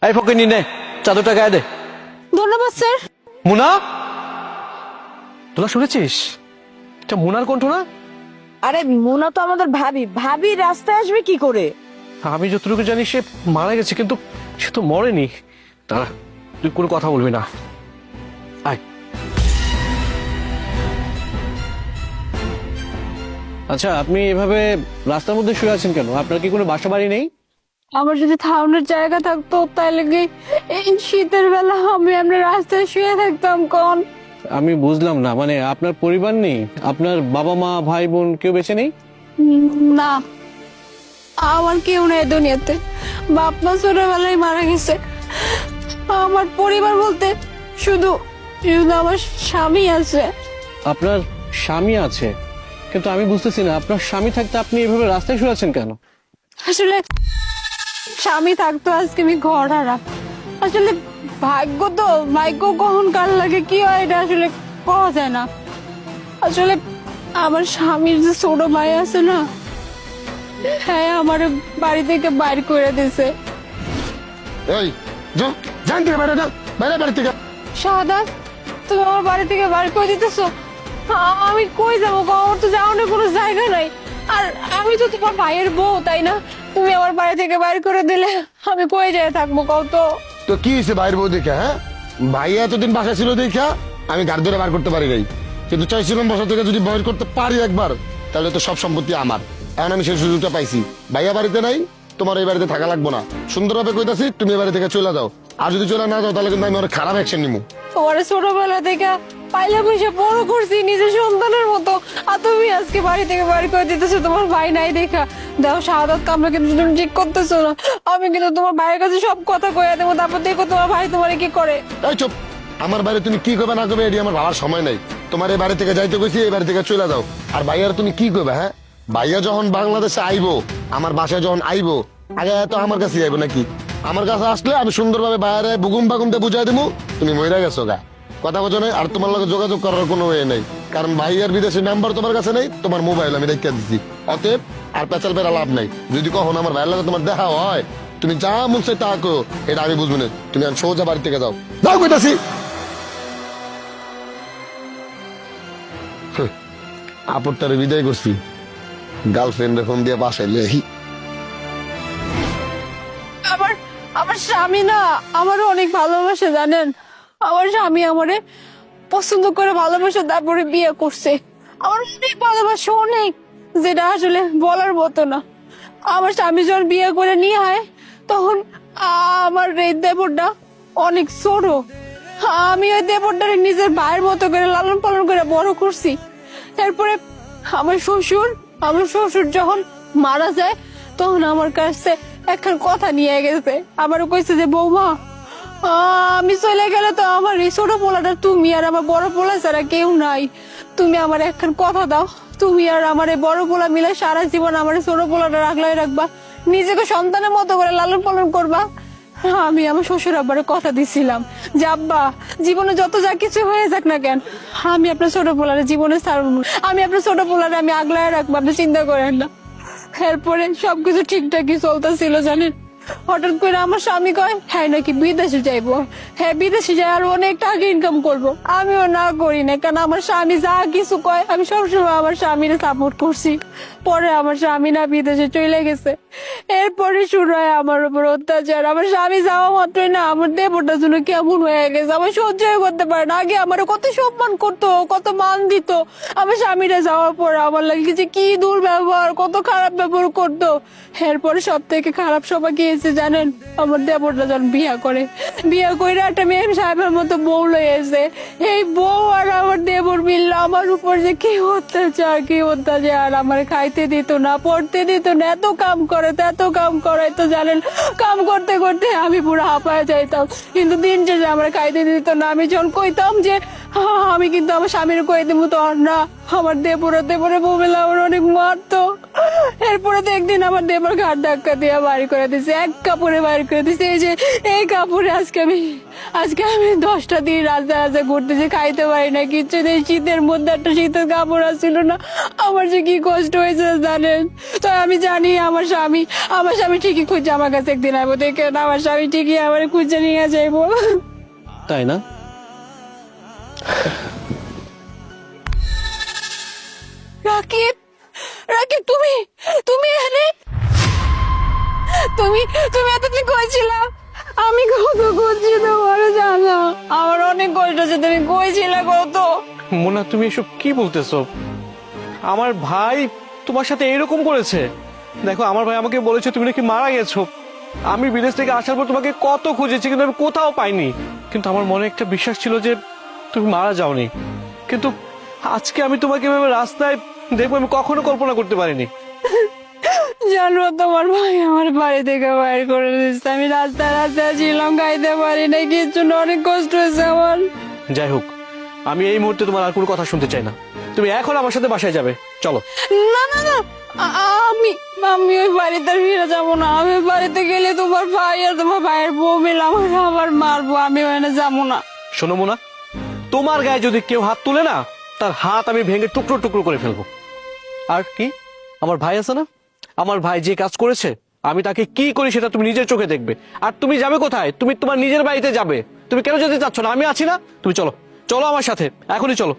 এই ফকিনি নে চাদরটা গায়ে দে। ধন্যবাদ স্যার। মুনা, তোরা শুনেছিস এটা মুনার কণ্ঠ না? আরে মোনা তো আমাদের ভাবি, ভাবি রাস্তায় আসবে কি করে? আমি যতটুকু জানি সে মারা গেছে, কিন্তু সে তো মরেনি। তারা তুই কোনো কথা বলবি না, আয়। আচ্ছা, আপনি এভাবে রাস্তার মধ্যে শুয়ে আছেন কেন? আপনার কি কোনো বাসা বাড়ি নেই? আমার যদি থাউনের জায়গা থাকতো তাহলে কি এই শীতের বেলা আমি আপনার রাস্তায় শুয়ে থাকতাম কোন? আমি বুঝলাম না, মানে আপনার পরিবার নেই? আপনার বাবা মা ভাই বোন কেউ বেঁচে নেই? না, আমার কেউ নেই দুনিয়াতে। বাপ মা ছোটবেলায় মারা গেছে। আমার পরিবার বলতে শুধু শুধু আমার স্বামী আছে। আপনার স্বামী আছে, কিন্তু আমি বুঝতেছি না আপনার স্বামী থাকতে আপনি এভাবে রাস্তায় শুয়ে আছেন কেন? আসলে স্বামী থাকতো আজকে আমি ঘর হারাম। আসলে ভাগ্য তো, ভাগ্য কখন কার লাগে কি হয় এটা আসলে পাওয়া যায় না। আসলে আমার স্বামীর যে ছোট ভাই আছে না, হ্যাঁ আমার বাড়ি থেকে বাইর করে দিছে। এই যাও, যান থেকে বাইরে যাও, বাইরে বাড়ি থেকে। শাহাদাত, তুমি আমার বাড়ি থেকে বাইর করে দিতেছো? আমি কই যাবো? আমার তো যাওয়ার কোনো জায়গা নাই। আর আমি তো তোমার ভাইয়ের বউ, তাই না? তুমি আমার বাড়ি থেকে বাইর করে দিলে আমি কই যেয়ে থাকবো কও তো? তো কি হয়েছে বাইরে বউ দেখা? হ্যাঁ, ভাইয়া এতদিন বাসা ছিল দেখা আমি গাড়ি ধরে বার করতে পারি নাই, কিন্তু চাইছিলাম বাসা থেকে যদি বাইর করতে পারি একবার, তাহলে তো সব সম্পত্তি আমার। এখন আমি সেই সুযোগটা পাইছি। ভাইয়া বাড়িতে নাই, তোমার এই বাড়িতে থাকা লাগবো না। সুন্দরভাবে কইতাছি তুমি এই বাড়ি থেকে চলে যাও। আর যদি চলে না যাও তাহলে কিন্তু আমি ওর খারাপ অ্যাকশন নিবো। তোমার ছোটবেলা থেকে পাইলা পয়সা বড় করছি নিজের সন্তানের মতো, আর তুমি আজকে বাড়ি থেকে বাড়ি করে দিতেছো তোমার ভাই নাই দেখা। দেখো শাহাদাত, কামরা কিন্তু তুমি ঠিক করতেছো না। আমি কিন্তু তোমার ভাইয়ের কাছে সব কথা কইয়া দেবো, তারপর দেখো তোমার ভাই তোমার কি করে। এই চুপ, আমার বাড়ি তুমি কি করবে না করবে এটি আমার ভাবার সময় নাই। তোমার এই বাড়ি থেকে যাইতে কইছি, এই বাড়ি থেকে চলে যাও। আর ভাইয়ার তুমি কি করবে? হ্যাঁ, ভাইয়া যখন বাংলাদেশে আইবো, আমার বাসায় যখন আইবো, আগে তো আমার কাছে আইবো নাকি? আমার কাছে আসলে আমি সুন্দরভাবে বাইরে বুগুম বাগুমতে বুঝাই দেবো তুমি মইরা গেছো গা, কথা বোঝো নাই। আর তোমার লগে যোগাযোগ করার কোনো ওয়ে নেই, কারণ ভাইয়ার বিদেশি নাম্বার তোমার কাছে নেই, তোমার মোবাইল আমি রেখে দিচ্ছি। অতএব আর পেঁচাল পেরা লাভ নাই। যদি কখন আমার ভাইয়ের লগে তোমার দেখা হয়, তুমি যা মন চাই তা করো, এটা আমি বুঝবো না। তুমি আর সোজা বাড়ি থেকে যাও, যাও কইতাছি। আপরটারে বিদায় করছি, গার্লফ্রেন্ড ফোন দিয়ে বাসায় লেহি। আমার আমার স্বামী না আমারও অনেক ভালোবাসে জানেন। আমার স্বামী আমারে পছন্দ করে ভালোবাসে, তারপরে বিয়ে করছে। আমার অনেক ভালোবাসা, অনেক, যেটা আসলে বলার মতো না। আমার স্বামী যখন বিয়ে করে নিয়ে হয়, তখন আমার এই দেবরটা অনেক ছোট। আমি ওই দেবরটারে নিজের ভাইয়ের মতো করে লালন পালন করে বড় করছি। এরপরে আমার শ্বশুর যখন মারা যায়, তখন আমার কাছে একখান কথা নিয়ে গেছে। আমারও কইছে যে বৌমা, আমি চলে গেলে তো আমার এই ছোট পোলাটা তুমি আর আমার বড় পোলা ছাড়া কেউ নাই। তুমি আমার একখান কথা দাও, তুমি আর আমার এই বড় পোলা মিলে সারা জীবন আমার এই ছোট পোলাটা রাখলাই রাখবা, নিজেকে সন্তানের মতো করে লালন পালন করবা। আমি আমার শ্বশুর আব্বারে কথা দিছিলাম যে আব্বা, জীবনে যত যা কিছু হয়ে যাক না কেন, আমি আপনার ছোট পোলারে জীবনে ছাড়বো না। আমি আপনার ছোট পোলারে আমি আগলায় রাখবো, আপনি চিন্তা করেন না। এরপরে সবকিছু ঠিকঠাকই চলতেছিল জানেন। হঠাৎ করে আমার স্বামী কয় হ্যাঁ নাকি বিদেশে যাইবো, হ্যাঁ বিদেশে যাই আর অনেক টাকা ইনকাম করবো। আমিও না করি না, কারণ আমার স্বামী যা কিছু কয় আমি সবসময় আমার স্বামীরে সাপোর্ট করছি। পরে আমার স্বামী না বিদেশে চলে গেছে, এরপরে শুরু হয় আমার উপর অত্যাচার। আমার স্বামী যাওয়া মাত্রই না আমার দেবরটার জন্য কেমন হয়ে গেছে, আমার সহ্যই করতে পারে না। আগে আমার কত সম্মান করতো, কত মান দিত, আমার স্বামীরা যাওয়ার পর আমার লাগে যে কি দুর্ব্যবহার, কত খারাপ ব্যবহার করতো। এরপরে সব থেকে খারাপ সময় গিয়েছে জানেন, আমার দেবরটা যখন বিয়ে করে একটা মেয়ে সাহেবের মতো বউ লয়েছে। এই বউ আর আমার দেবর মিলল আমার উপর যে কি অত্যাচার, আমার খাইতে দিত না, পড়তে দিত না, এত কাম করে তো এত কাম করাই তো জানেন। কাম করতে করতে আমি পুরো হাঁপায় যাইতাম, কিন্তু দিন শেষে আমার খাইতে দিত না। আমি যখন কইতাম যে আমি কিন্তু আমার স্বামীর কয়ে দেবো তো আর না। আমার দেবরে বউবেলা আমার অনেক মারতো। এরপরে তো একদিন আমার দেবর ঘাট ধাক্কা দিয়ে বাড়ি করে দিছে, এক কাপড়ে বাড়ি করে দিছে। এই যে এই কাপড়ে আজকে আমি 10টা দিন রাস্তায় ঘুরতেছি, খাইতে পারি না কিচ্ছু নেই। শীতের মধ্যে একটা শীতের কাপড় আসছিল না, আমার যে কি কষ্ট হয়েছে জানেন। তো আমি জানি আমার স্বামী ঠিকই খুঁজছে আমার কাছে একদিন আইবো, দেখে না আমার স্বামী ঠিকই আমার খুঁজে নিয়ে যাইবো। তাই না? রাকিব, রাকিব তুমি এখানে? তুমি এতদিন কইছিলা? আমি কত করছি তোমার জানা, আমার অনেক কষ্ট হচ্ছে। তুমি কইছিলা কত? মোনা, তুমি এসব কি বলতেছো? আমার ভাই তোমার সাথে এরকম করেছে? দেখো, আমার ভাই আমাকে বলেছে তুমি নাকি মারা গেছো। আমি বিদেশ থেকে আসার পর তোমাকে কত খুঁজেছি, কিন্তু আমি কোথাও পাইনি। কিন্তু আমার মনে একটা বিশ্বাস ছিল যে তুমি মারা যাওনি। কিন্তু আজকে আমি তোমাকে এভাবে রাস্তায় দেখবো, আমি কখনো কল্পনা করতে পারিনি। জানো, তোমার ভাই আমার বাড়ি থেকে বাইর করে দিচ্ছে। আমি রাস্তায় ছিলাম, খাইতে পারি না কিচ্ছু না, অনেক কষ্ট হয়েছে আমার। যাই হোক, আমি এই মুহূর্তে তোমার আর কোনো কথা শুনতে চাই না। তুমি এখন আমার সাথে বাসায় যাবে, চলো। না না না, আমি ওই বাড়িতে ফিরে যাবো না। আমি বাড়িতে গেলে তোমার ভাই আর তোমার ভাইয়ের বউ মিলে আমাকে আবার মারবো, আমি ওখানে যাবো না। শোনো মোনা, তোমার গায়ে যদি কেউ হাত তুলে না, তার হাত আমি ভেঙে টুকরো টুকরো করে ফেলবো। আর কি, আমার ভাই আছে না, আমার ভাই যে কাজ করেছে আমি তাকে কি করি সেটা তুমি নিজের চোখে দেখবে। আর তুমি যাবে কোথায়? তুমি তোমার নিজের বাড়িতে যাবে। তুমি কেন যেতে চাচ্ছ না? আমি আছি না, তুমি চলো, চলো আমার সাথে, এখনই চলো।